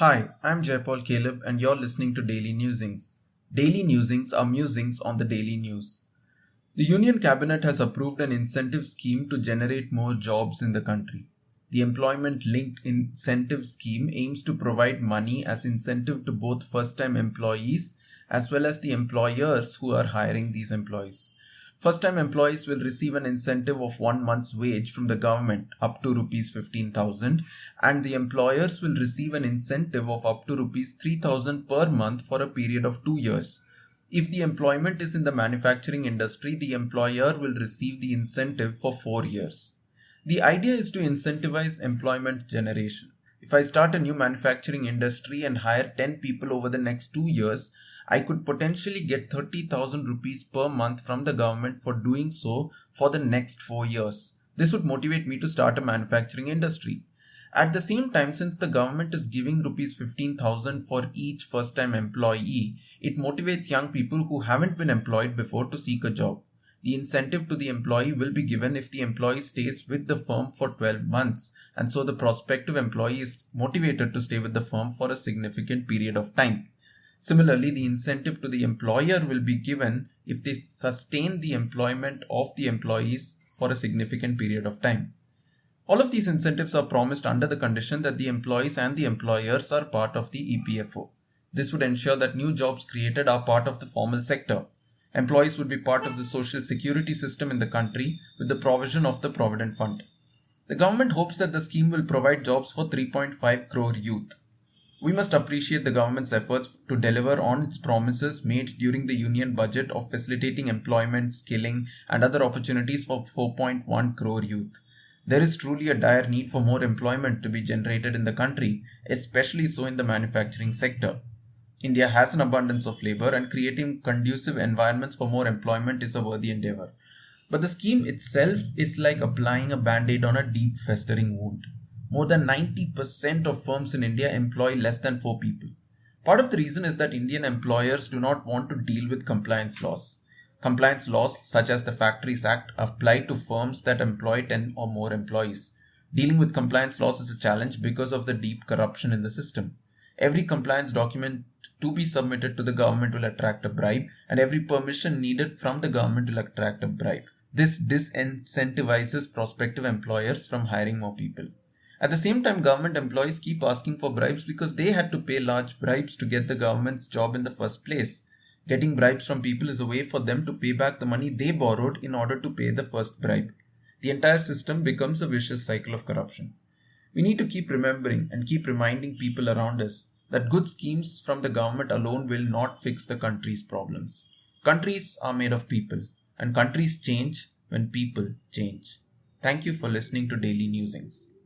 Hi, I'm Jaipal Caleb, and you're listening to Daily Newsings. Daily Newsings are musings on the daily news. The Union Cabinet has approved an incentive scheme to generate more jobs in the country. The employment linked incentive scheme aims to provide money as incentive to both first time employees as well as the employers who are hiring these employees. First time employees will receive an incentive of 1 month's wage from the government up to rupees 15,000, and the employers will receive an incentive of up to rupees 3,000 per month for a period of 2 years. If the employment is in the manufacturing industry, the employer will receive the incentive for 4 years. The idea is to incentivize employment generation. If I start a new manufacturing industry and hire 10 people over the next 2 years, I could potentially get 30,000 rupees per month from the government for doing so for the next 4 years. This would motivate me to start a manufacturing industry. At the same time, since the government is giving rupees 15,000 for each first time employee, it motivates young people who haven't been employed before to seek a job. The incentive to the employee will be given if the employee stays with the firm for 12 months, and so the prospective employee is motivated to stay with the firm for a significant period of time. Similarly, the incentive to the employer will be given if they sustain the employment of the employees for a significant period of time. All of these incentives are promised under the condition that the employees and the employers are part of the EPFO. This would ensure that new jobs created are part of the formal sector. Employees would be part of the social security system in the country with the provision of the Provident Fund. The government hopes that the scheme will provide jobs for 3.5 crore youth. We must appreciate the government's efforts to deliver on its promises made during the union budget of facilitating employment, skilling, and other opportunities for 4.1 crore youth. There is truly a dire need for more employment to be generated in the country, especially so in the manufacturing sector. India has an abundance of labor, and creating conducive environments for more employment is a worthy endeavor. But the scheme itself is like applying a band-aid on a deep festering wound. More than 90% of firms in India employ less than 4 people. Part of the reason is that Indian employers do not want to deal with compliance laws. Compliance laws, such as the Factories Act, apply to firms that employ 10 or more employees. Dealing with compliance laws is a challenge because of the deep corruption in the system. Every compliance document to be submitted to the government will attract a bribe, and every permission needed from the government will attract a bribe. This disincentivizes prospective employers from hiring more people. At the same time, government employees keep asking for bribes because they had to pay large bribes to get the government's job in the first place. Getting bribes from people is a way for them to pay back the money they borrowed in order to pay the first bribe. The entire system becomes a vicious cycle of corruption. We need to keep remembering and keep reminding people around us that good schemes from the government alone will not fix the country's problems. Countries are made of people, and countries change when people change. Thank you for listening to Daily Newsings.